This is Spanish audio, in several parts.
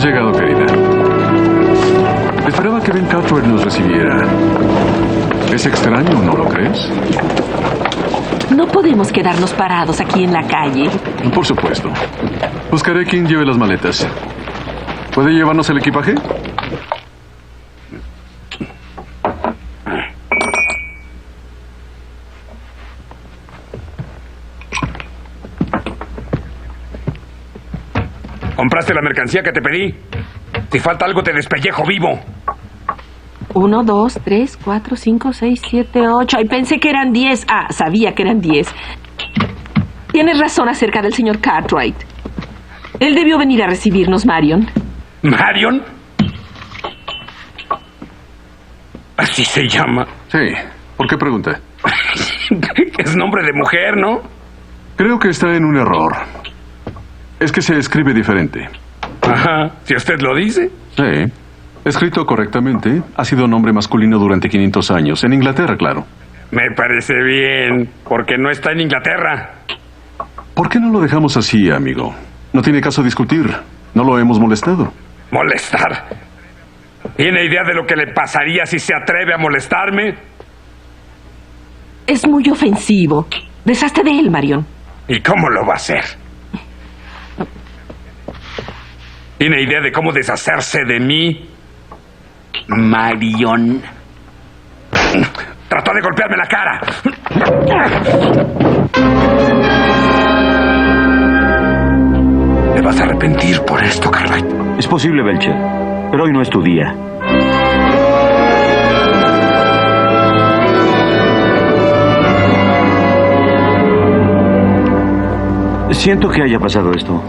Hemos llegado, querida. Esperaba que Ben Cartwright nos recibiera. Es extraño, ¿no lo crees? No podemos quedarnos parados aquí en la calle. Por supuesto. Buscaré quien lleve las maletas. ¿Puede llevarnos el equipaje? ¿Compraste la mercancía que te pedí? Si falta algo, te despellejo vivo. 1, 2, 3, 4, 5, 6, 7, 8. Ay, pensé que eran 10. Ah, sabía que eran 10. Tienes razón acerca del señor Cartwright. Él debió venir a recibirnos, Marion. ¿Marion? Así se llama. Sí. ¿Por qué pregunta? Es nombre de mujer, ¿no? Creo que está en un error. Es que se escribe diferente. Ajá, si usted lo dice. Sí. Escrito correctamente, ha sido nombre masculino durante 500 años. En Inglaterra, claro. Me parece bien, porque no está en Inglaterra. ¿Por qué no lo dejamos así, amigo? No tiene caso discutir. No lo hemos molestado. ¿Molestar? ¿Tiene idea de lo que le pasaría si se atreve a molestarme? Es muy ofensivo. Deshazte de él, Marion. ¿Y cómo lo va a hacer? ¿Tiene idea de cómo deshacerse de mí? Marion. Trató de golpearme la cara. Te vas a arrepentir por esto, Cartwright. Es posible, Belcher, pero hoy no es tu día. Siento que haya pasado esto.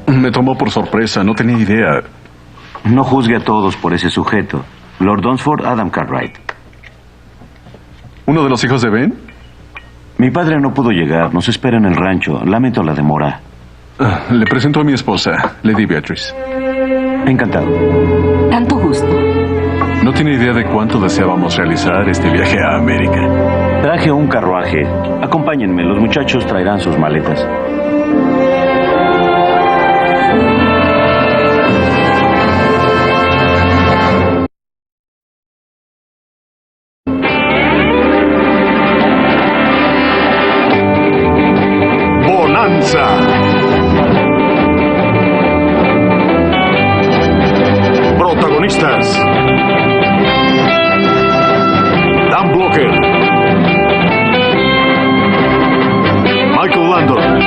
Me tomó por sorpresa, no tenía idea. No juzgue a todos por ese sujeto. Lord Dunsford, Adam Cartwright. ¿Uno de los hijos de Ben? Mi padre no pudo llegar, nos espera en el rancho. Lamento la demora. Le presento a mi esposa, Lady Beatrice. Encantado. Tanto gusto. No tiene idea de cuánto deseábamos realizar este viaje a América. Traje un carruaje. Acompáñenme, los muchachos traerán sus maletas. Protagonistas: Dan Blocker, Michael Landon,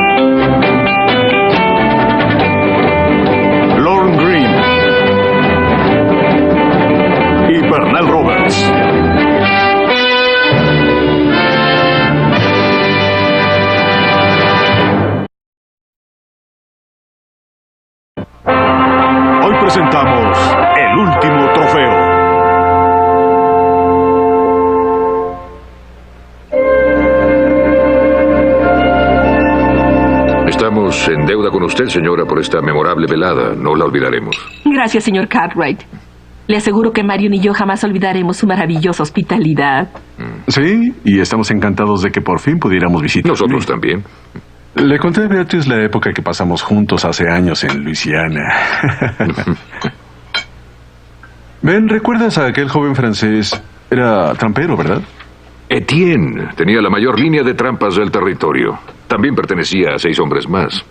Lauren Green y Bernal Roberts. Hoy presentamos el último trofeo. Estamos en deuda con usted, señora, por esta memorable velada. No la olvidaremos. Gracias, señor Cartwright. Le aseguro que Marion y yo jamás olvidaremos su maravillosa hospitalidad. Sí, y estamos encantados de que por fin pudiéramos visitar. Nosotros también. Le conté a Beatriz la época que pasamos juntos hace años en Luisiana. Ben, ¿recuerdas a aquel joven francés? Era trampero, ¿verdad? Etienne tenía la mayor línea de trampas del territorio. También pertenecía a 6 hombres más.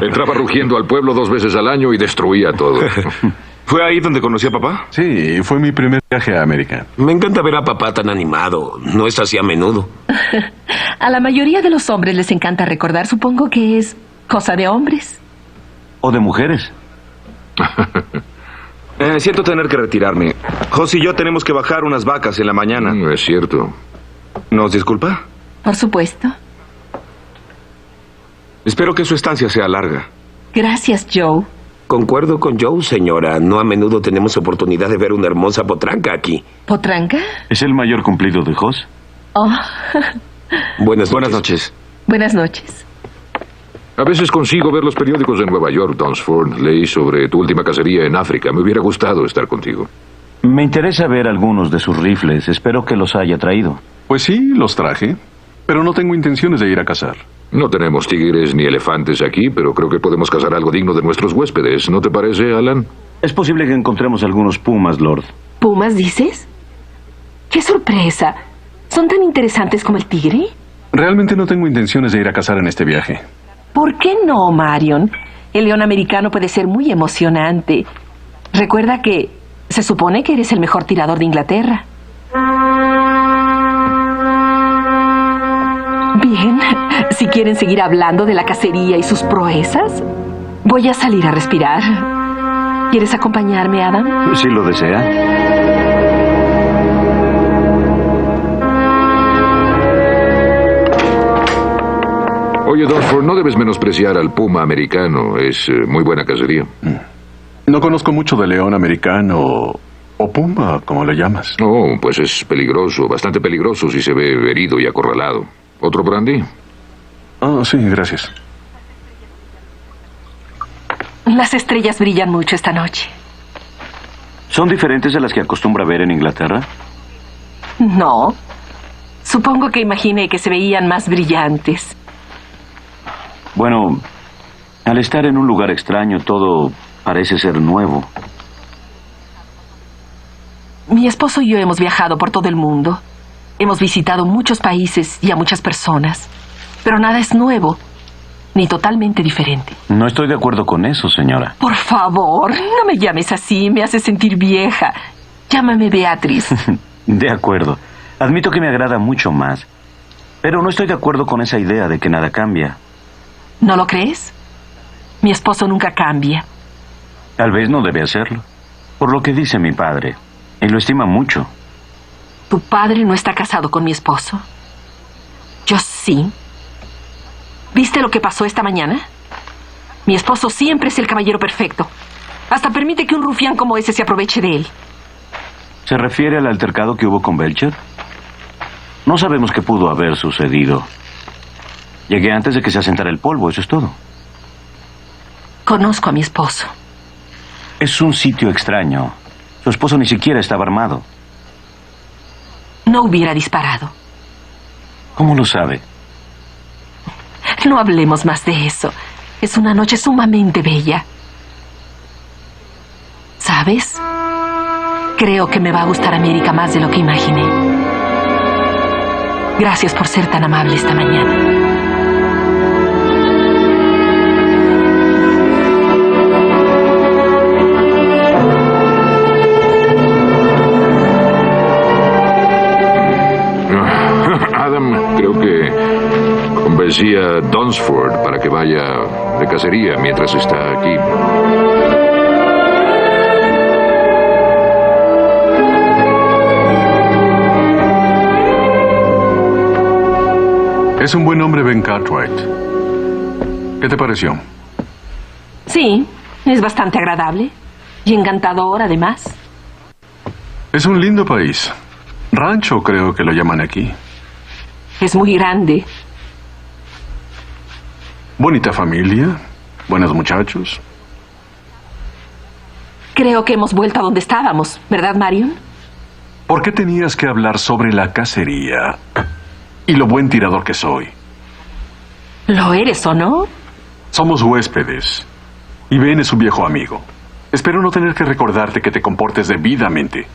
Entraba rugiendo al pueblo 2 veces al año y destruía todo. ¿Fue ahí donde conocí a papá? Sí, fue mi primer viaje a América. Me encanta ver a papá tan animado. No es así a menudo. A la mayoría de los hombres les encanta recordar. Supongo que es cosa de hombres. ¿O de mujeres? Siento tener que retirarme. Jos y yo tenemos que bajar unas vacas en la mañana. Es cierto. ¿Nos disculpa? Por supuesto. Espero que su estancia sea larga. Gracias, Joe. Concuerdo con Joe, señora. No a menudo tenemos oportunidad de ver una hermosa potranca aquí. ¿Potranca? ¿Es el mayor cumplido de Jos? Oh. Buenas noches. Buenas noches. A veces consigo ver los periódicos de Nueva York, Dunsford. Leí sobre tu última cacería en África. Me hubiera gustado estar contigo. Me interesa ver algunos de sus rifles. Espero que los haya traído. Pues sí, los traje, pero no tengo intenciones de ir a cazar. No tenemos tigres ni elefantes aquí, pero creo que podemos cazar algo digno de nuestros huéspedes. ¿No te parece, Alan? Es posible que encontremos algunos pumas, Lord. ¿Pumas, dices? ¡Qué sorpresa! ¿Son tan interesantes como el tigre? Realmente no tengo intenciones de ir a cazar en este viaje. ¿Por qué no, Marion? El león americano puede ser muy emocionante. Recuerda que se supone que eres el mejor tirador de Inglaterra. Bien, si quieren seguir hablando de la cacería y sus proezas, voy a salir a respirar. ¿Quieres acompañarme, Adam? Si lo desea. Oye, Dunsford, no debes menospreciar al puma americano. Es muy buena cacería. No conozco mucho de león americano o puma, como le llamas. Oh, pues es peligroso, bastante peligroso si se ve herido y acorralado. ¿Otro brandy? Ah, sí, gracias. Las estrellas brillan mucho esta noche. ¿Son diferentes de las que acostumbra ver en Inglaterra? No. Supongo que imaginé que se veían más brillantes. Bueno, al estar en un lugar extraño, todo parece ser nuevo. Mi esposo y yo hemos viajado por todo el mundo. Hemos visitado muchos países y a muchas personas. Pero nada es nuevo, ni totalmente diferente. No estoy de acuerdo con eso, señora. Por favor, no me llames así, me hace sentir vieja. Llámame Beatriz. De acuerdo. Admito que me agrada mucho más. Pero no estoy de acuerdo con esa idea de que nada cambia. ¿No lo crees? Mi esposo nunca cambia. Tal vez no debe hacerlo. Por lo que dice mi padre. Y lo estima mucho. Tu padre no está casado con mi esposo. Yo sí. ¿Viste lo que pasó esta mañana? Mi esposo siempre es el caballero perfecto. Hasta permite que un rufián como ese se aproveche de él. ¿Se refiere al altercado que hubo con Belcher? No sabemos qué pudo haber sucedido. Llegué antes de que se asentara el polvo, eso es todo. Conozco a mi esposo. Es un sitio extraño. Su esposo ni siquiera estaba armado. No hubiera disparado. ¿Cómo lo sabe? No hablemos más de eso. Es una noche sumamente bella. ¿Sabes? Creo que me va a gustar América más de lo que imaginé. Gracias por ser tan amable esta mañana. Adam, creo que convencí a Dunsford para que vaya de cacería mientras está aquí. Es un buen hombre, Ben Cartwright. ¿Qué te pareció? Sí, es bastante agradable. Y encantador, además. Es un lindo país. Rancho, creo que lo llaman aquí. Es muy grande. Bonita familia, buenos muchachos. Creo que hemos vuelto a donde estábamos, ¿verdad, Marion? ¿Por qué tenías que hablar sobre la cacería y lo buen tirador que soy? ¿Lo eres o no? Somos huéspedes y Ben es un viejo amigo. Espero no tener que recordarte que te comportes debidamente.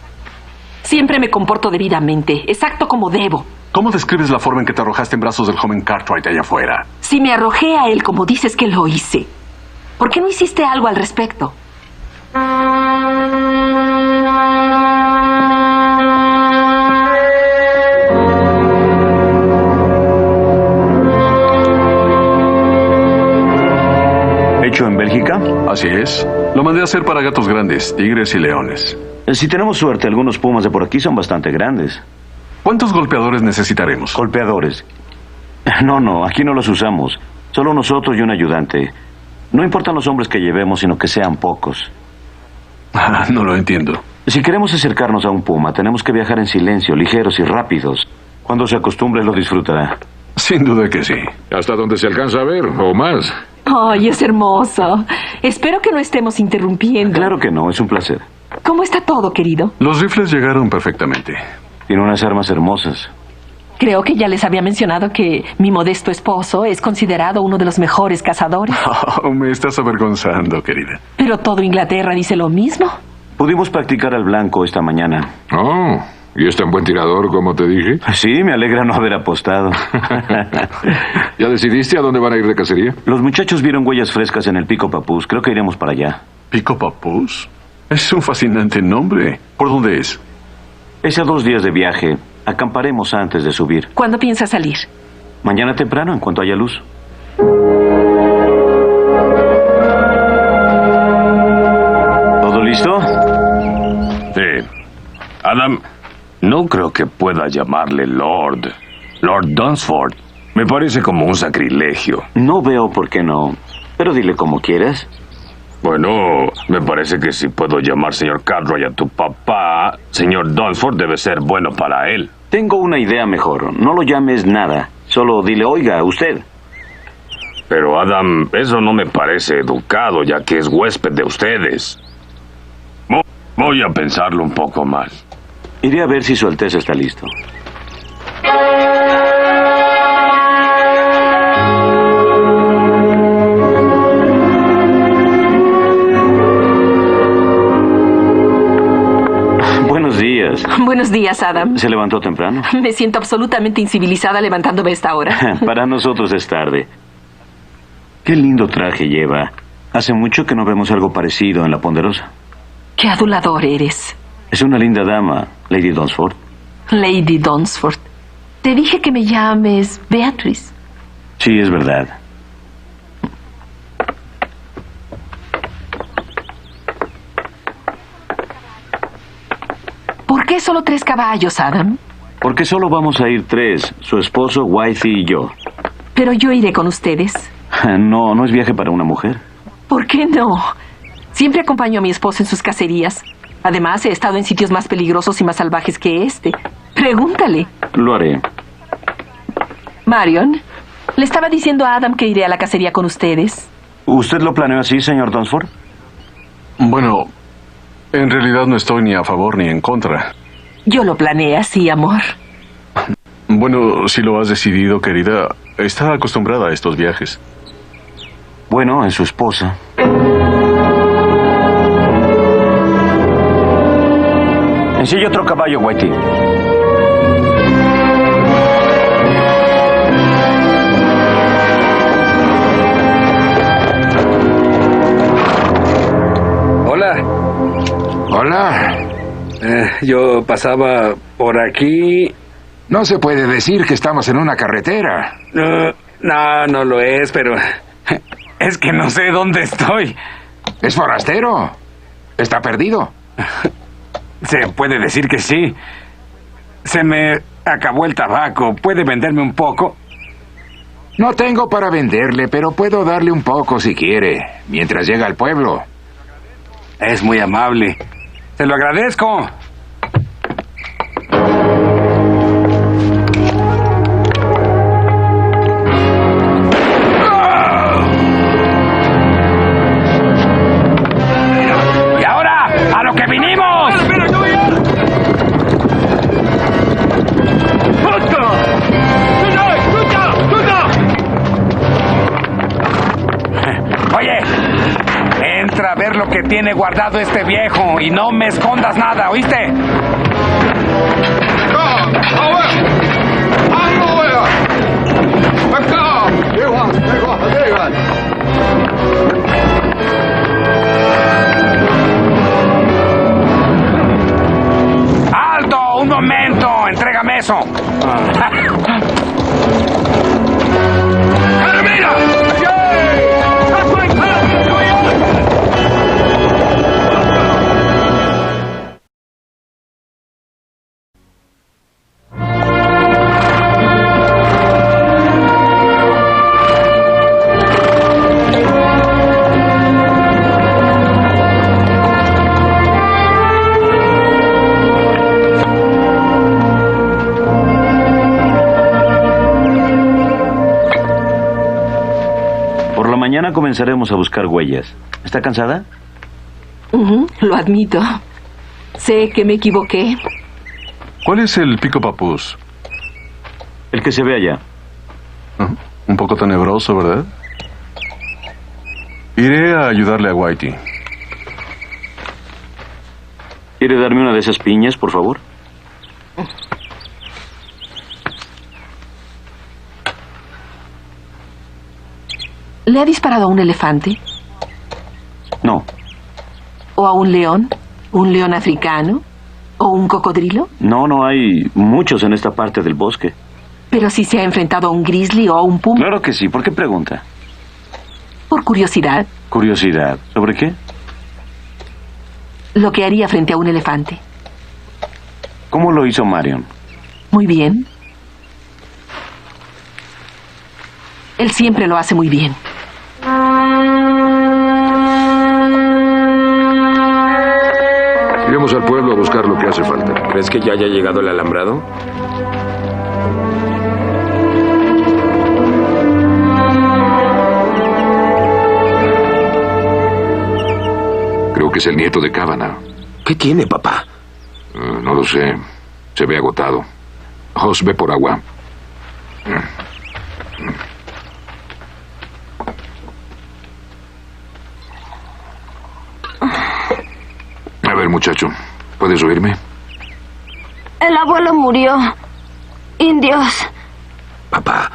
Siempre me comporto debidamente, exacto como debo. ¿Cómo describes la forma en que te arrojaste en brazos del joven Cartwright allá afuera? Si me arrojé a él como dices que lo hice, ¿por qué no hiciste algo al respecto? ¿Hecho en Bélgica? Así es. Lo mandé a hacer para gatos grandes, tigres y leones. Si tenemos suerte, algunos pumas de por aquí son bastante grandes. ¿Cuántos golpeadores necesitaremos? Golpeadores. No, aquí no los usamos. Solo nosotros y un ayudante. No importan los hombres que llevemos, sino que sean pocos. No lo entiendo. Si queremos acercarnos a un puma, tenemos que viajar en silencio, ligeros y rápidos. Cuando se acostumbre, lo disfrutará. Sin duda que sí. Hasta donde se alcanza a ver, o más. ¡Ay, es hermoso! Espero que no estemos interrumpiendo. Claro que no, es un placer. ¿Cómo está todo, querido? Los rifles llegaron perfectamente. Tiene unas armas hermosas. Creo que ya les había mencionado que mi modesto esposo es considerado uno de los mejores cazadores. Oh, me estás avergonzando, querida. Pero todo Inglaterra dice lo mismo. Pudimos practicar al blanco esta mañana. Oh, ¿y es tan buen tirador como te dije? Sí, me alegra no haber apostado. ¿Ya decidiste a dónde van a ir de cacería? Los muchachos vieron huellas frescas en el Pico Papús. Creo que iremos para allá. ¿Pico Papús? Es un fascinante nombre. ¿Por dónde es? Es a 2 días de viaje. Acamparemos antes de subir. ¿Cuándo piensa salir? Mañana temprano, en cuanto haya luz. ¿Todo listo? Sí. Adam, no creo que pueda llamarle Lord. Lord Dunsford. Me parece como un sacrilegio. No veo por qué no. Pero dile como quieras. Bueno, me parece que si puedo llamar señor Cartwright a tu papá, señor Dunsford debe ser bueno para él. Tengo una idea mejor. No lo llames nada. Solo dile, oiga, usted. Pero Adam, eso no me parece educado, ya que es huésped de ustedes. Voy a pensarlo un poco más. Iré a ver si su Alteza está listo. Buenos días. Buenos días, Adam. ¿Se levantó temprano? Me siento absolutamente incivilizada levantándome a esta hora. Para nosotros es tarde. Qué lindo traje lleva. Hace mucho que no vemos algo parecido en la Ponderosa. Qué adulador eres. Es una linda dama, Lady Dunsford. Lady Dunsford. Te dije que me llames Beatrice. Sí, es verdad. ¿Por qué solo 3 caballos, Adam? Porque solo vamos a ir 3, su esposo, Wifey y yo. Pero yo iré con ustedes. No, no es viaje para una mujer. ¿Por qué no? Siempre acompaño a mi esposo en sus cacerías. Además, he estado en sitios más peligrosos y más salvajes que este. Pregúntale. Lo haré. Marion, le estaba diciendo a Adam que iré a la cacería con ustedes. ¿Usted lo planeó así, señor Dunsford? Bueno, en realidad no estoy ni a favor ni en contra. Yo lo planeé así, amor. Bueno, si lo has decidido, querida, está acostumbrada a estos viajes. Bueno, es su esposa. Ensille otro caballo, Whitey. Hola. Hola. Yo pasaba por aquí. No se puede decir que estamos en una carretera. No lo es, pero es que no sé dónde estoy. Es forastero. Está perdido. Se puede decir que sí. Se me acabó el tabaco. ¿Puede venderme un poco? No tengo para venderle, pero puedo darle un poco si quiere, mientras llega al pueblo. Es muy amable. Se lo agradezco. ¡Y ahora, a lo que vinimos! Oye, entra a ver lo que tiene guardado este viejo y no me escondas nada, ¿oíste? ¡Alto! ¡Un momento! ¡Entrégame eso! ¡Carabina! Mañana comenzaremos a buscar huellas. ¿Está cansada? Lo admito. Sé que me equivoqué. ¿Cuál es el Pico Papús? El que se ve allá. Un poco tenebroso, ¿verdad? Iré a ayudarle a Whitey. ¿Quiere darme una de esas piñas, por favor? ¿Le ha disparado a un elefante? No. ¿O a un león? ¿Un león africano? ¿O un cocodrilo? No hay muchos en esta parte del bosque. Pero si se ha enfrentado a un grizzly o a un puma. Claro que sí. ¿Por qué pregunta? Por curiosidad, Curiosidad. ¿Sobre qué? lo que haría frente a un elefante. ¿Cómo lo hizo Marion? Muy bien. Él siempre lo hace muy bien. Iremos al pueblo a buscar lo que hace falta. ¿Crees que ya haya llegado el alambrado? Creo que es el nieto de Cavanagh. ¿Qué tiene, papá? No lo sé. Se ve agotado. Hoss, ve por agua. A ver, muchacho, ¿puedes oírme? El abuelo murió. Indios. Papá,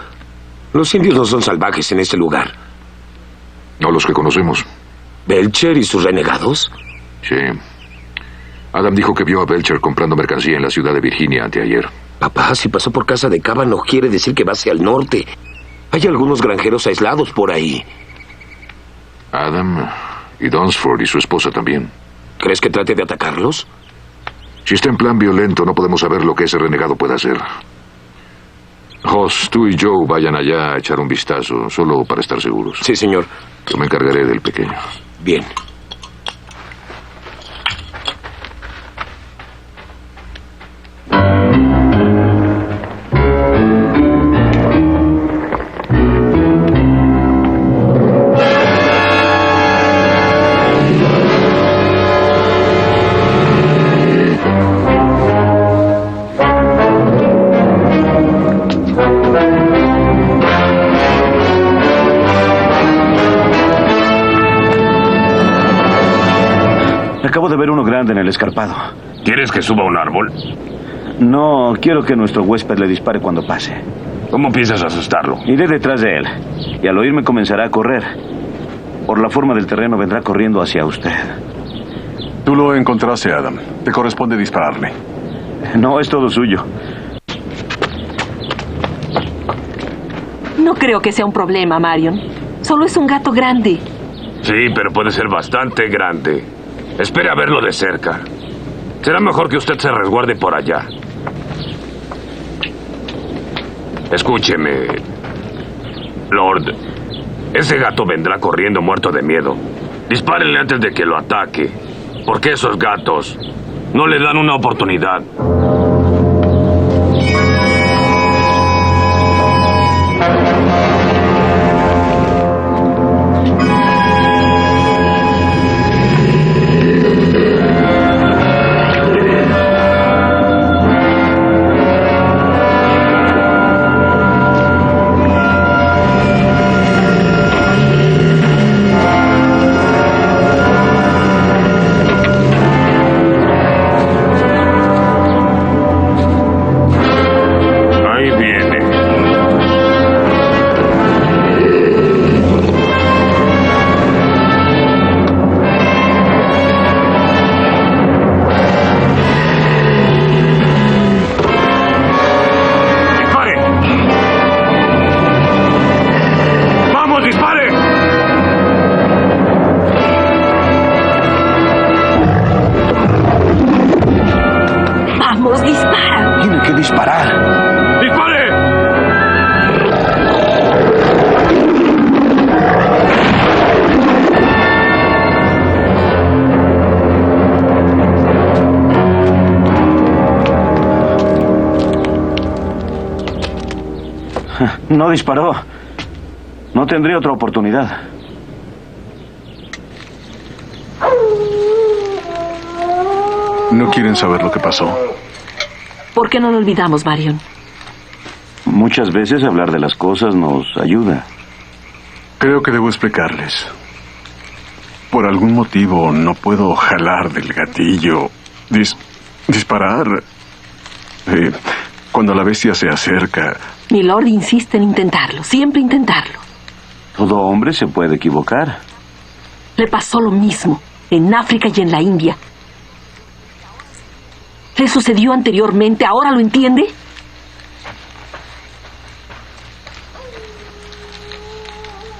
los indios no son salvajes en este lugar. No los que conocemos. ¿Belcher y sus renegados? Sí. Adam dijo que vio a Belcher comprando mercancía en la ciudad de Virginia anteayer. Papá, si pasó por casa de Cava no quiere decir que va hacia el norte. Hay algunos granjeros aislados por ahí. Adam y Dunsford y su esposa también. ¿Crees que trate de atacarlos? Si está en plan violento, no podemos saber lo que ese renegado puede hacer. Hoss, tú y Joe vayan allá a echar un vistazo, solo para estar seguros. Sí, señor. Yo me encargaré del pequeño. Bien. Acabo de ver uno grande en el escarpado. ¿Quieres que suba a un árbol? No, quiero que nuestro huésped le dispare cuando pase. ¿Cómo piensas asustarlo? Iré detrás de él, y al oírme comenzará a correr. Por la forma del terreno vendrá corriendo hacia usted. Tú lo encontraste, Adam. Te corresponde dispararle. No, es todo suyo. No creo que sea un problema, Marion. Solo es un gato grande. Sí, pero puede ser bastante grande. Espere a verlo de cerca. Será mejor que usted se resguarde por allá. Escúcheme, Lord. Ese gato vendrá corriendo muerto de miedo. Dispárenle antes de que lo ataque. Porque esos gatos no le dan una oportunidad. Ahí viene. ¡Dispare! ¡Vamos, dispare! ¡Vamos, dispara! Tiene que disparar. ¡Dispare! No disparó. No tendría otra oportunidad. No quieren saber lo que pasó. ¿Por qué no lo olvidamos, Marion? Muchas veces hablar de las cosas nos ayuda. Creo que debo explicarles. Por algún motivo no puedo jalar del gatillo, disparar. Cuando la bestia se acerca. Milord insiste en intentarlo, siempre intentarlo. Todo hombre se puede equivocar. Le pasó lo mismo en África y en la India. Le sucedió anteriormente, ¿ahora lo entiende?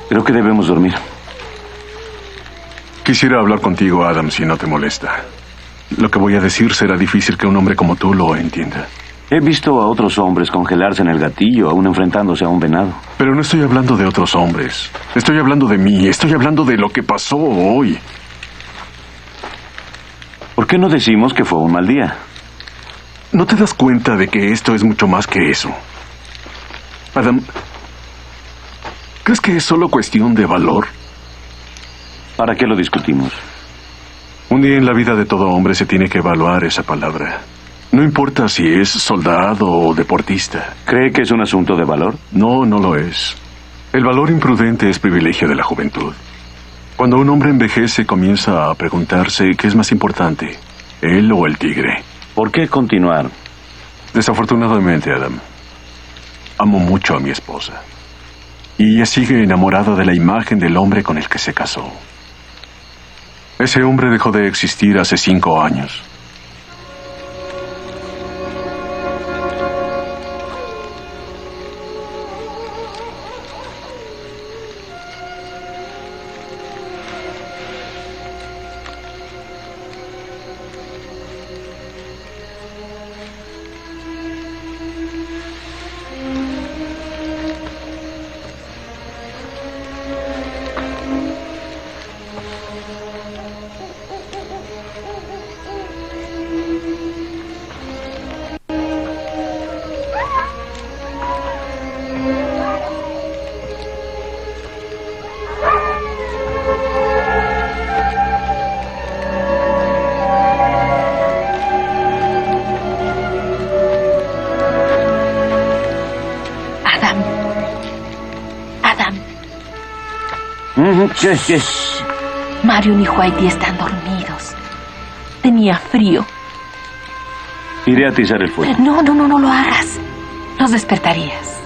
Creo que debemos dormir. Quisiera hablar contigo, Adam, si no te molesta. Lo que voy a decir será difícil que un hombre como tú lo entienda. He visto a otros hombres congelarse en el gatillo, aún enfrentándose a un venado. Pero no estoy hablando de otros hombres. Estoy hablando de mí. Estoy hablando de lo que pasó hoy. ¿Por qué no decimos que fue un mal día? ¿No te das cuenta de que esto es mucho más que eso? Adam, ¿crees que es solo cuestión de valor? ¿Para qué lo discutimos? Un día en la vida de todo hombre se tiene que evaluar esa palabra. No importa si es soldado o deportista. ¿Cree que es un asunto de valor? No, no lo es. El valor imprudente es privilegio de la juventud. Cuando un hombre envejece, comienza a preguntarse qué es más importante, él o el tigre. ¿Por qué continuar? Desafortunadamente, Adam, amo mucho a mi esposa. Y ella sigue enamorada de la imagen del hombre con el que se casó. Ese hombre dejó de existir hace 5 años. ¿Qué? Marion y Whitey están dormidos. Tenía frío. Iré a atizar el fuego. No lo hagas. Los despertarías.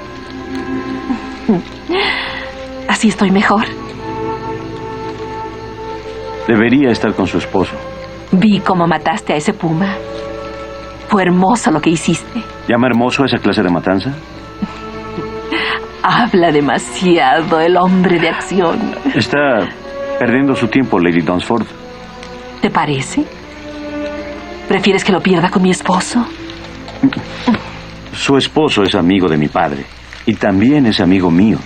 Así estoy mejor. Debería estar con su esposo. Vi cómo mataste a ese puma. Fue hermoso lo que hiciste. ¿Llama hermoso a esa clase de matanza? Habla demasiado el hombre de acción. Está perdiendo su tiempo, Lady Dunsford. ¿Te parece? ¿Prefieres que lo pierda con mi esposo? Su esposo es amigo de mi padre. Y también es amigo mío.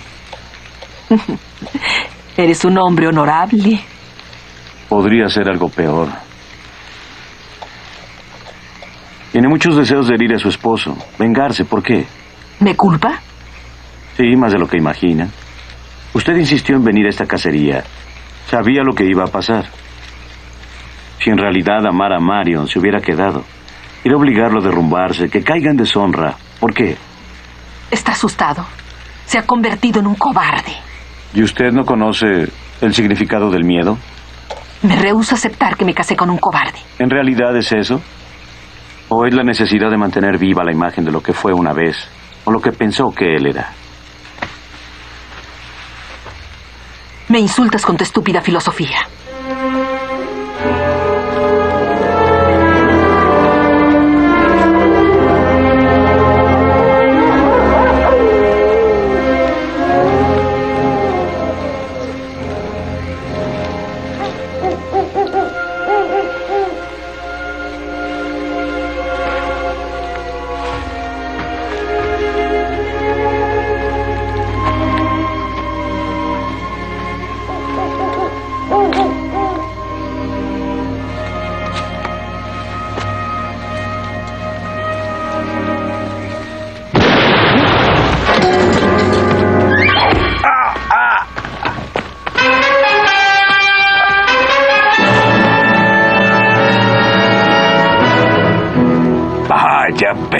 Eres un hombre honorable. Podría ser algo peor. Tiene muchos deseos de herir a su esposo. Vengarse, ¿por qué? ¿Me culpa? Sí, más de lo que imagina. Usted insistió en venir a esta cacería. Sabía lo que iba a pasar. Si en realidad amara a Marion, se hubiera quedado. Ir a obligarlo a derrumbarse, que caiga en deshonra. ¿Por qué? Está asustado. Se ha convertido en un cobarde. ¿Y usted no conoce el significado del miedo? Me rehúso a aceptar que me casé con un cobarde. ¿En realidad es eso? ¿O es la necesidad de mantener viva la imagen de lo que fue una vez? ¿O lo que pensó que él era? Me insultas con tu estúpida filosofía.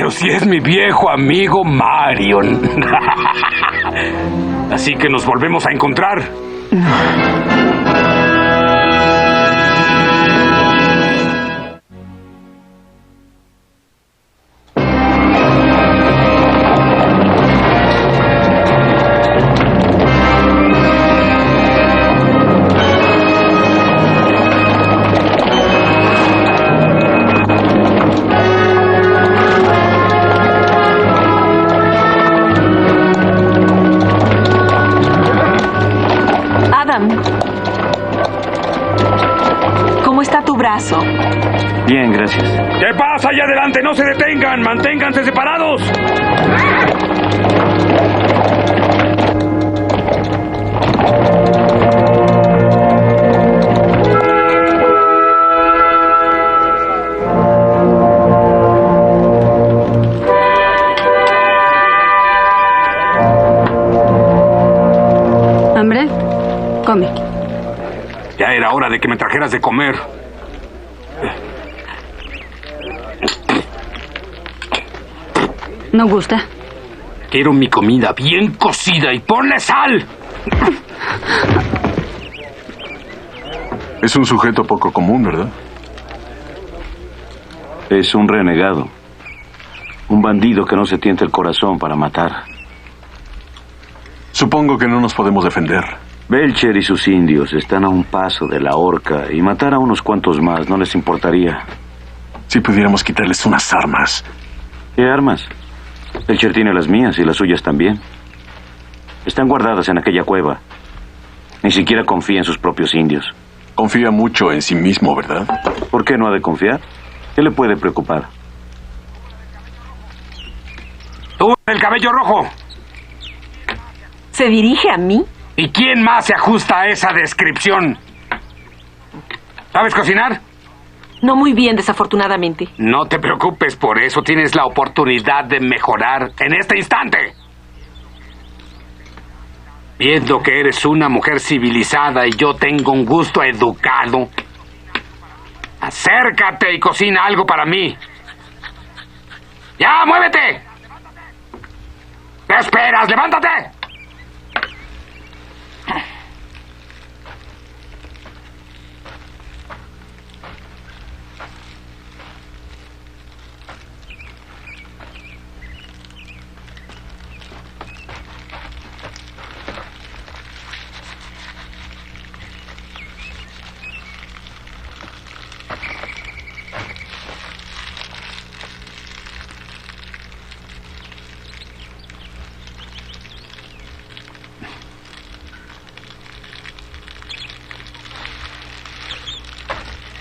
Pero si es mi viejo amigo Marion. Así que nos volvemos a encontrar. ¿Cómo está tu brazo? Bien, gracias. ¿Qué pasa allá adelante? ¡No se detengan! ¡Manténganse separados! ¿Hambre? Come. Ya era hora de que me trajeras de comer. ¿No gusta? Quiero mi comida bien cocida y ponle sal. Es un sujeto poco común, ¿verdad? Es un renegado. Un bandido que no se tienta el corazón para matar. Supongo que no nos podemos defender. Belcher y sus indios están a un paso de la horca y matar a unos cuantos más no les importaría. Si pudiéramos quitarles unas armas. ¿Qué armas? Belcher tiene las mías y las suyas también. Están guardadas en aquella cueva. Ni siquiera confía en sus propios indios. Confía mucho en sí mismo, ¿verdad? ¿Por qué no ha de confiar? ¿Qué le puede preocupar? ¡Tú, el cabello rojo! ¿Se dirige a mí? ¿Y quién más se ajusta a esa descripción? ¿Sabes cocinar? No muy bien, desafortunadamente. No te preocupes por eso. Tienes la oportunidad de mejorar en este instante. Viendo que eres una mujer civilizada y yo tengo un gusto educado, acércate y cocina algo para mí. ¡Ya, muévete! ¿Qué esperas? ¡Levántate!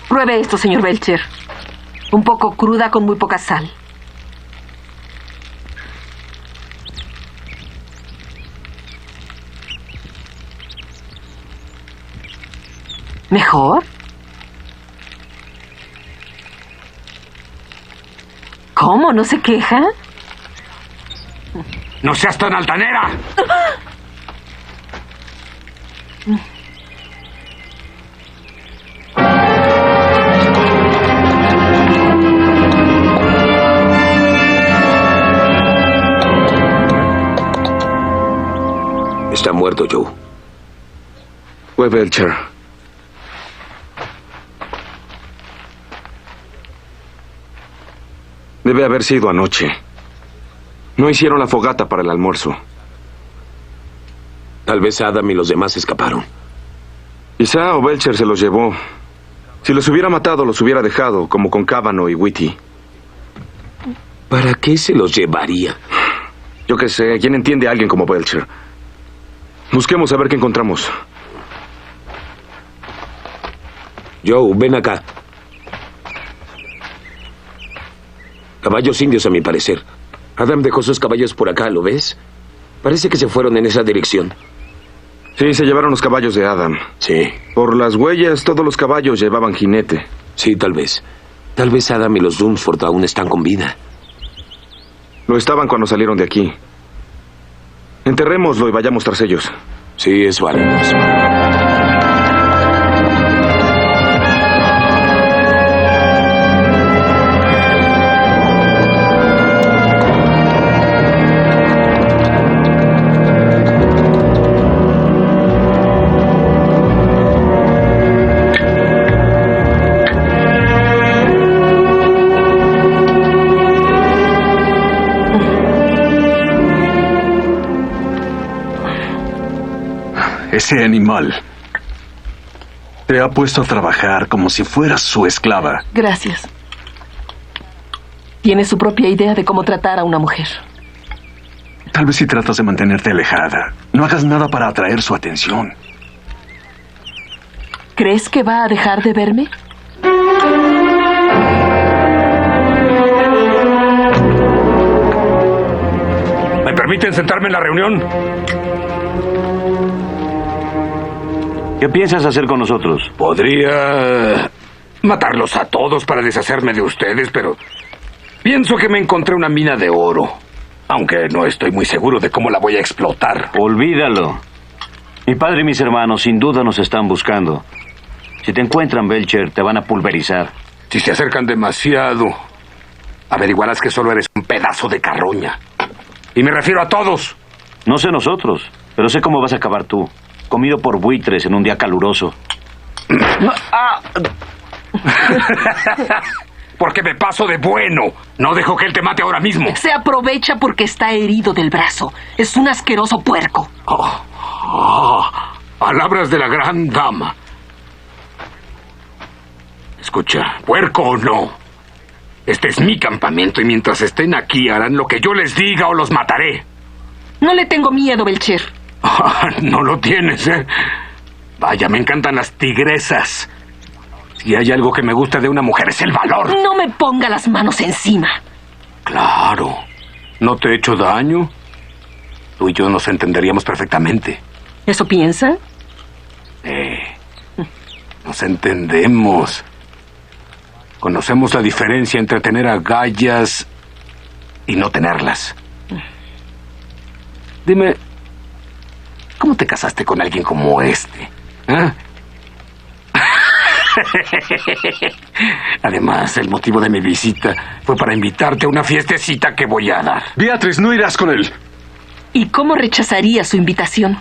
Pruebe esto, señor Belcher. Un poco cruda con muy poca sal. ¿Mejor? ¿Cómo? ¿No se queja? ¡No seas tan altanera! Está muerto, Joe. Fue Belcher. Debe haber sido anoche. No hicieron la fogata para el almuerzo. Tal vez Adam y los demás escaparon. Quizá o Belcher se los llevó. Si los hubiera matado, los hubiera dejado, como con Cavanaugh y Whitty. ¿Para qué se los llevaría? Yo qué sé, ¿quién entiende a alguien como Belcher? Busquemos a ver qué encontramos. Joe, ven acá. Caballos indios, a mi parecer. Adam dejó sus caballos por acá, ¿lo ves? Parece que se fueron en esa dirección. Sí, se llevaron los caballos de Adam. Sí. Por las huellas, todos los caballos llevaban jinete. Sí, tal vez. Tal vez Adam y los Dunsford aún están con vida. Lo estaban cuando salieron de aquí. Enterrémoslo y vayamos tras ellos. Sí, eso haremos. Ese animal te ha puesto a trabajar como si fueras su esclava. Gracias. Tiene su propia idea de cómo tratar a una mujer. Tal vez si tratas de mantenerte alejada, no hagas nada para atraer su atención. ¿Crees que va a dejar de verme? ¿Me permiten sentarme en la reunión? ¿Qué piensas hacer con nosotros? Podría matarlos a todos para deshacerme de ustedes, pero pienso que me encontré una mina de oro. Aunque no estoy muy seguro de cómo la voy a explotar. Olvídalo. Mi padre y mis hermanos sin duda nos están buscando. Si te encuentran, Belcher, te van a pulverizar. Si se acercan demasiado, averiguarás que solo eres un pedazo de carroña. Y me refiero a todos. No sé nosotros, pero sé cómo vas a acabar tú. Comido por buitres en un día caluroso. Porque me paso de bueno. No dejo que él te mate ahora mismo. Se aprovecha porque está herido del brazo. Es un asqueroso puerco. Palabras de la gran dama. Escucha, puerco o no, este es mi campamento y mientras estén aquí harán lo que yo les diga o los mataré. No le tengo miedo, Belcher. No lo tienes, ¿eh? Vaya, me encantan las tigresas. Si hay algo que me gusta de una mujer es el valor. No me ponga las manos encima. Claro. ¿No te he hecho daño? Tú y yo nos entenderíamos perfectamente. ¿Eso piensa? Nos entendemos. Conocemos la diferencia entre tener agallas y no tenerlas. Dime, ¿cómo te casaste con alguien como este? ¿Eh? Además, el motivo de mi visita fue para invitarte a una fiestecita que voy a dar. Beatriz, no irás con él. ¿Y cómo rechazaría su invitación?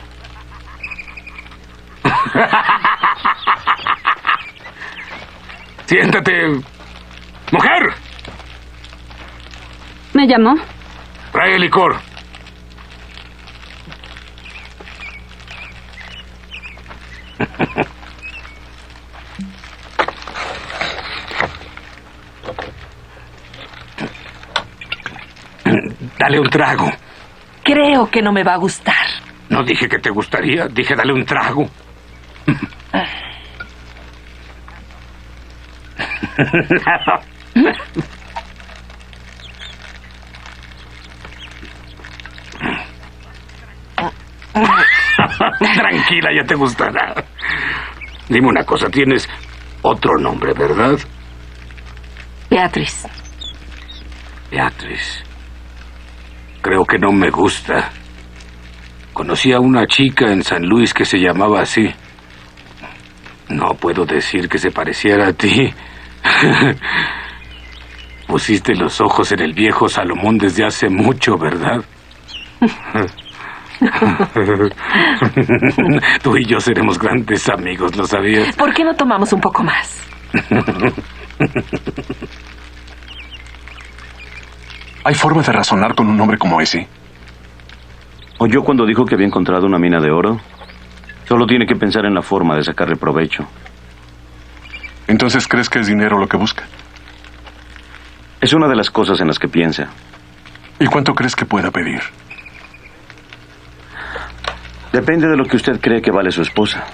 Siéntate. ¡Mujer! ¿Me llamó? Trae el licor. Dale un trago. Creo que no me va a gustar. No dije que te gustaría, dije dale un trago. Tranquila, ya te gustará. Dime una cosa, tienes otro nombre, ¿verdad? Beatriz. Beatriz. Creo que no me gusta. Conocí a una chica en San Luis que se llamaba así. No puedo decir que se pareciera a ti. Pusiste los ojos en el viejo Salomón desde hace mucho, ¿verdad? Tú y yo seremos grandes amigos, ¿lo sabías? ¿Por qué no tomamos un poco más? ¿Hay forma de razonar con un hombre como ese? ¿Oyó cuando dijo que había encontrado una mina de oro? Solo tiene que pensar en la forma de sacarle provecho. ¿Entonces crees que es dinero lo que busca? Es una de las cosas en las que piensa. ¿Y cuánto crees que pueda pedir? Depende de lo que usted cree que vale su esposa.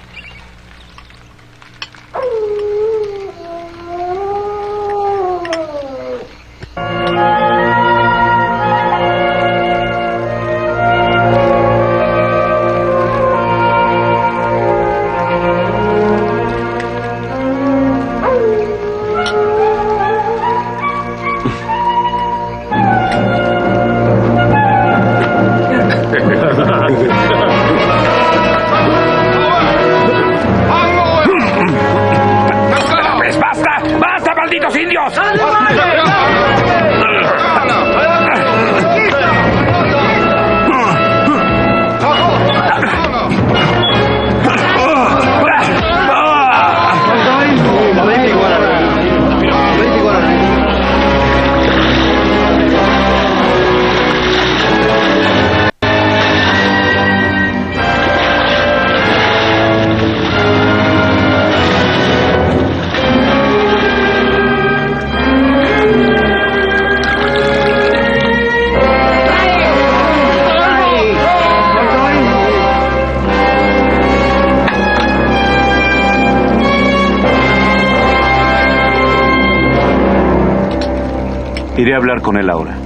Iré a hablar con él ahora.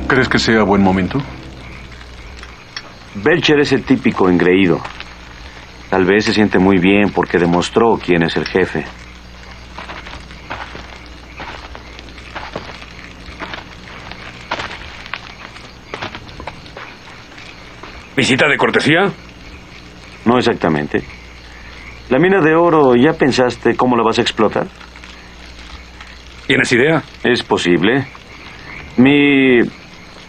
¿Crees que sea buen momento? Belcher es el típico engreído. Tal vez se siente muy bien porque demostró quién es el jefe. ¿Visita de cortesía? No exactamente. La mina de oro, ¿ya pensaste cómo la vas a explotar? ¿Tienes idea? Es posible. Mi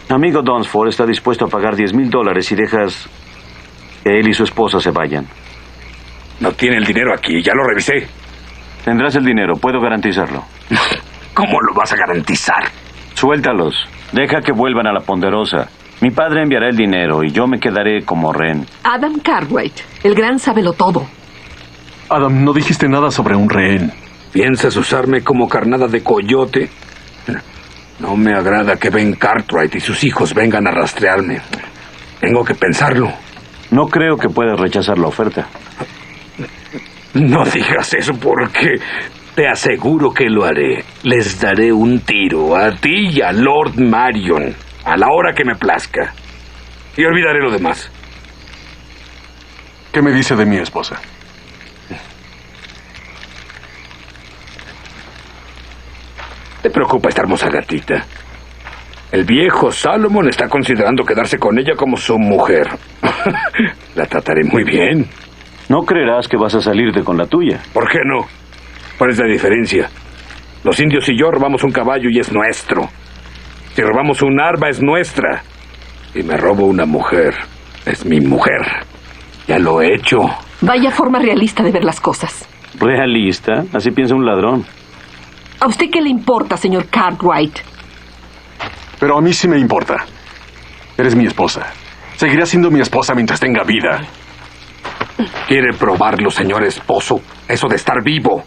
amigo Dunsford está dispuesto a pagar $10,000 si dejas que él y su esposa se vayan. No tiene el dinero aquí, ya lo revisé. Tendrás el dinero, puedo garantizarlo. ¿Cómo lo vas a garantizar? Suéltalos. Deja que vuelvan a la Ponderosa. Mi padre enviará el dinero y yo me quedaré como rehén. Adam Cartwright, el gran sabelotodo. Adam, no dijiste nada sobre un rehén. ¿Piensas usarme como carnada de coyote? No me agrada que Ben Cartwright y sus hijos vengan a rastrearme. Tengo que pensarlo. No creo que puedas rechazar la oferta. No digas eso porque te aseguro que lo haré. Les daré un tiro a ti y a Lord Marion a la hora que me plazca. Y olvidaré lo demás. ¿Qué me dice de mi esposa? ¿Te preocupa esta hermosa gatita? El viejo Salomon está considerando quedarse con ella como su mujer. La trataré muy bien. No creerás que vas a salirte con la tuya. ¿Por qué no? ¿Cuál es la diferencia? Los indios y yo robamos un caballo y es nuestro. Si robamos un arma es nuestra. Si me robo una mujer, es mi mujer. Ya lo he hecho. Vaya forma realista de ver las cosas. ¿Realista? Así piensa un ladrón. ¿A usted qué le importa, señor Cartwright? Pero a mí sí me importa. Eres mi esposa. Seguirás siendo mi esposa mientras tenga vida. ¿Quiere probarlo, señor esposo? Eso de estar vivo.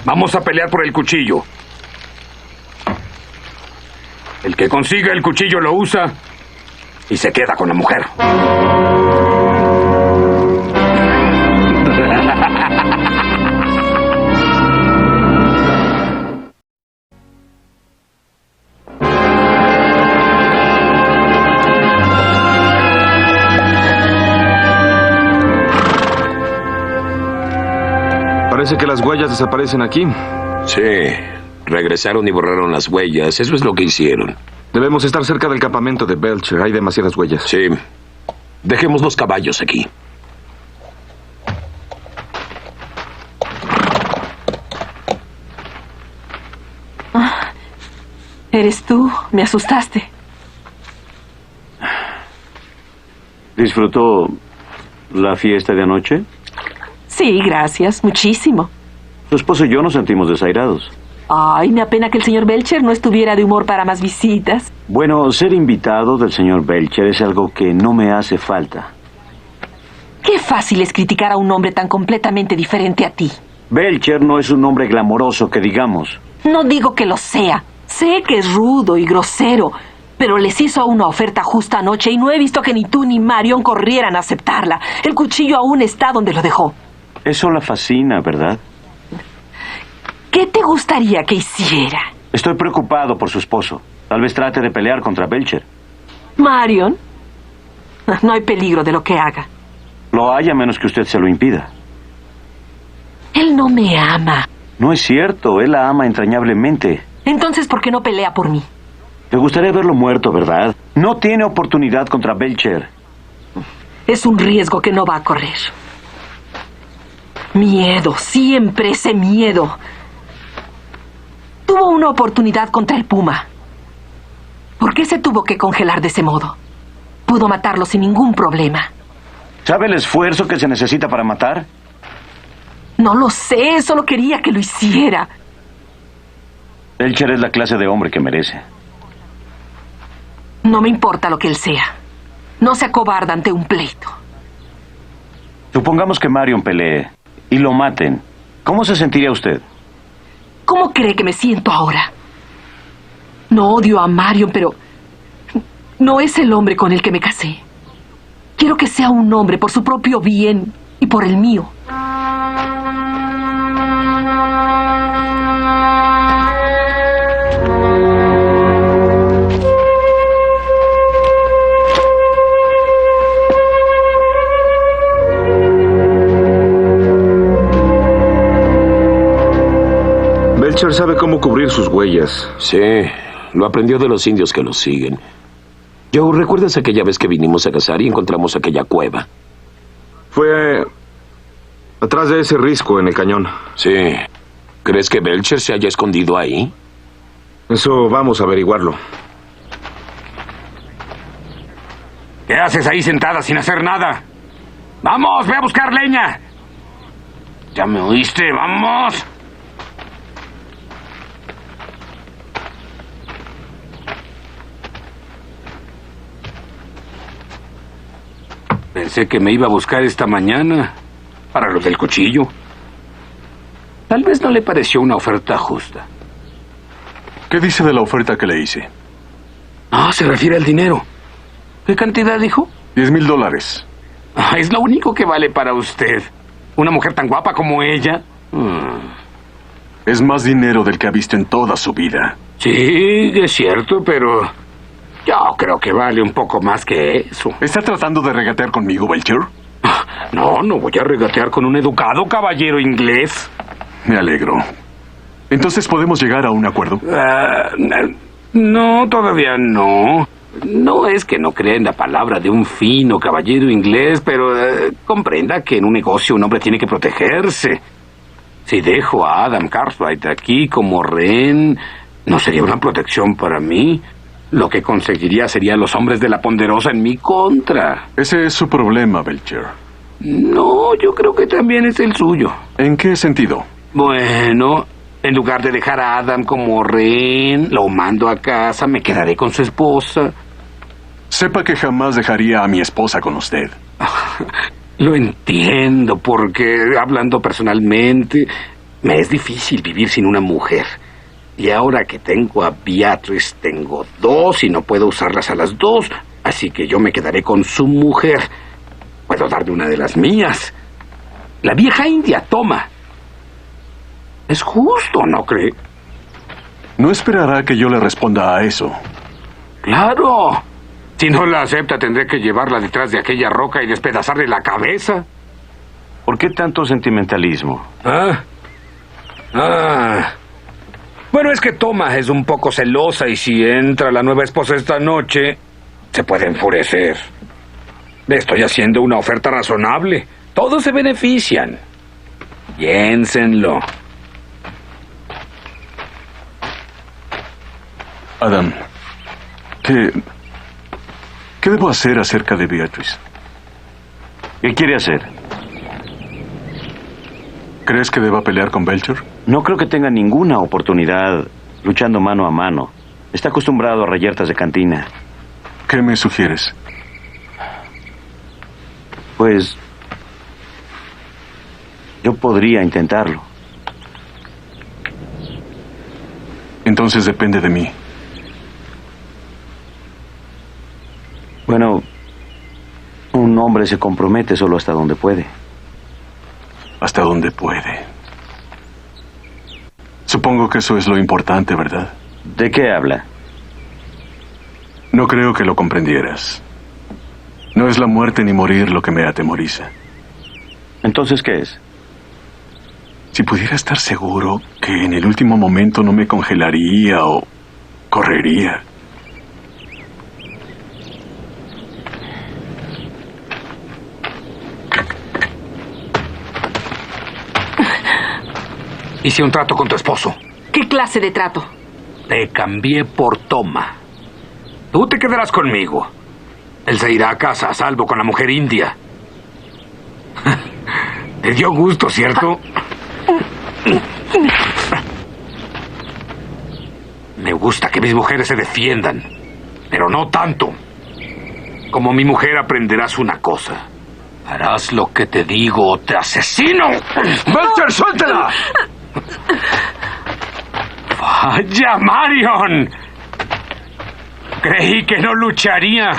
Vamos a pelear por el cuchillo. El que consiga el cuchillo lo usa y se queda con la mujer. Parece que las huellas desaparecen aquí. Sí, regresaron y borraron las huellas. Eso es lo que hicieron. Debemos estar cerca del campamento de Belcher. Hay demasiadas huellas. Sí. Dejemos los caballos aquí. ¿Eres tú? Me asustaste. ¿Disfrutó la fiesta de anoche? Sí, gracias. Muchísimo. Su esposo y yo nos sentimos desairados. Ay, me apena que el señor Belcher no estuviera de humor para más visitas. Bueno, ser invitado del señor Belcher es algo que no me hace falta. Qué fácil es criticar a un hombre tan completamente diferente a ti. Belcher no es un hombre glamoroso, que digamos. No digo que lo sea. Sé que es rudo y grosero, pero les hizo una oferta justa anoche y no he visto que ni tú ni Marion corrieran a aceptarla. El cuchillo aún está donde lo dejó. Eso la fascina, ¿verdad? ¿Qué te gustaría que hiciera? Estoy preocupado por su esposo. Tal vez trate de pelear contra Belcher. Marion, no hay peligro de lo que haga. Lo hay a menos que usted se lo impida. Él no me ama. No es cierto, él la ama entrañablemente. Entonces, ¿por qué no pelea por mí? Le gustaría verlo muerto, ¿verdad? No tiene oportunidad contra Belcher. Es un riesgo que no va a correr. Miedo, siempre ese miedo. Tuvo una oportunidad contra el puma. ¿Por qué se tuvo que congelar de ese modo? Pudo matarlo sin ningún problema. ¿Sabe el esfuerzo que se necesita para matar? No lo sé, solo quería que lo hiciera. Belcher es la clase de hombre que merece. No me importa lo que él sea. No se acobarda ante un pleito. Supongamos que Marion pelee y lo maten. ¿Cómo se sentiría usted? ¿Cómo cree que me siento ahora? No odio a Marion, pero no es el hombre con el que me casé. Quiero que sea un hombre por su propio bien y por el mío. Belcher sabe cómo cubrir sus huellas. Sí, lo aprendió de los indios que lo siguen. Joe, ¿recuerdas aquella vez que vinimos a cazar y encontramos aquella cueva? Fue atrás de ese risco en el cañón. Sí. ¿Crees que Belcher se haya escondido ahí? Eso vamos a averiguarlo. ¿Qué haces ahí sentada sin hacer nada? ¡Vamos, ve a buscar leña! ¿Ya me oíste? ¡Vamos! Pensé que me iba a buscar esta mañana para lo del cuchillo. Tal vez no le pareció una oferta justa. ¿Qué dice de la oferta que le hice? Ah, se refiere al dinero. ¿Qué cantidad dijo? $10,000. Es lo único que vale para usted. Una mujer tan guapa como ella. Es más dinero del que ha visto en toda su vida. Sí, es cierto, pero yo creo que vale un poco más que eso. ¿Está tratando de regatear conmigo, Belcher? No, no voy a regatear con un educado caballero inglés. Me alegro. Entonces, ¿podemos llegar a un acuerdo? No, todavía no. No es que no crea en la palabra de un fino caballero inglés, pero comprenda que en un negocio un hombre tiene que protegerse. Si dejo a Adam Cartwright aquí como rehén, no sería una protección para mí. Lo que conseguiría sería los hombres de la Ponderosa en mi contra. Ese es su problema, Belcher. No, yo creo que también es el suyo. ¿En qué sentido? Bueno, en lugar de dejar a Adam como rehén, lo mando a casa, me quedaré con su esposa. Sepa que jamás dejaría a mi esposa con usted. Lo entiendo, porque hablando personalmente, me es difícil vivir sin una mujer. Y ahora que tengo a Beatrice, tengo dos y no puedo usarlas a las dos, así que yo me quedaré con su mujer. Puedo darle una de las mías. La vieja india, toma. Es justo, ¿no cree? No esperará que yo le responda a eso. ¡Claro! Si no la acepta, tendré que llevarla detrás de aquella roca y despedazarle la cabeza. ¿Por qué tanto sentimentalismo? Bueno, es que Toma es un poco celosa y si entra la nueva esposa esta noche, se puede enfurecer. Le estoy haciendo una oferta razonable. Todos se benefician. Piénsenlo. Adam, ¿qué debo hacer acerca de Beatrice? ¿Qué quiere hacer? ¿Crees que deba pelear con Belcher? No creo que tenga ninguna oportunidad luchando mano a mano. Está acostumbrado a reyertas de cantina. ¿Qué me sugieres? Pues yo podría intentarlo. Entonces depende de mí. Bueno, un hombre se compromete solo hasta donde puede. Hasta donde puede. Supongo que eso es lo importante, ¿verdad? ¿De qué habla? No creo que lo comprendieras. No es la muerte ni morir lo que me atemoriza. ¿Entonces qué es? Si pudiera estar seguro que en el último momento no me congelaría o correría. Hice un trato con tu esposo. ¿Qué clase de trato? Te cambié por Toma. Tú te quedarás conmigo. Él se irá a casa a salvo con la mujer india. Te dio gusto, ¿cierto? Me gusta que mis mujeres se defiendan, pero no tanto. Como mi mujer aprenderás una cosa. Harás lo que te digo o te asesino. ¡Belcher, suéltela! ¡Vaya, Marion! Creí que no lucharía.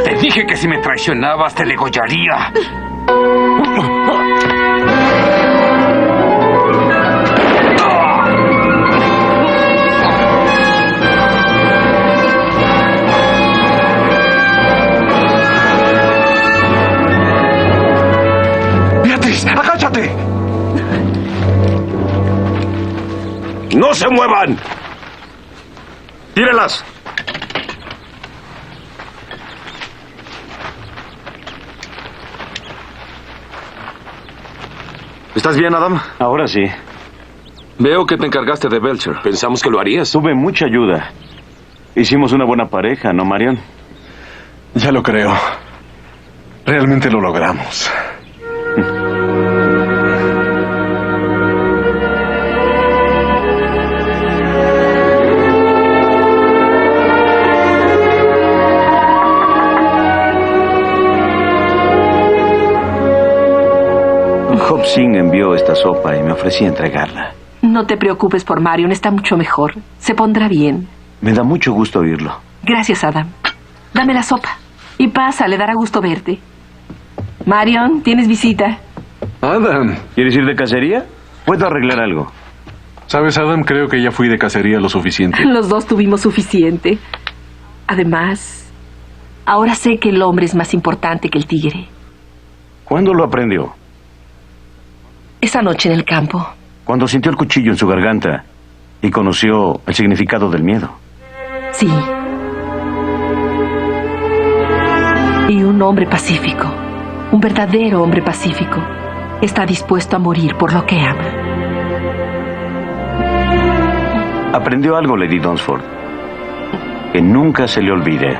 Te dije que si me traicionabas te degollaría. ¡Beatriz, agáchate! ¡No se muevan! ¡Tírelas! ¿Estás bien, Adam? Ahora sí. Veo que te encargaste de Belcher. Pensamos que lo harías. Tuve mucha ayuda. Hicimos una buena pareja, ¿no, Marion? Ya lo creo. Realmente lo logramos. Hobson envió esta sopa y me ofrecí a entregarla. No te preocupes por Marion, está mucho mejor. Se pondrá bien. Me da mucho gusto oírlo. Gracias, Adam. Dame la sopa. Y pasa, le dará gusto verte. Marion, tienes visita. Adam. ¿Quieres ir de cacería? Puedo arreglar algo. ¿Sabes, Adam? Creo que ya fui de cacería lo suficiente. Los dos tuvimos suficiente. Además, ahora sé que el hombre es más importante que el tigre. ¿Cuándo lo aprendió? Esa noche en el campo. Cuando sintió el cuchillo en su garganta y conoció el significado del miedo. Sí. Y un hombre pacífico, un verdadero hombre pacífico, está dispuesto a morir por lo que ama. Aprendió algo, Lady Dunsford, que nunca se le olvide.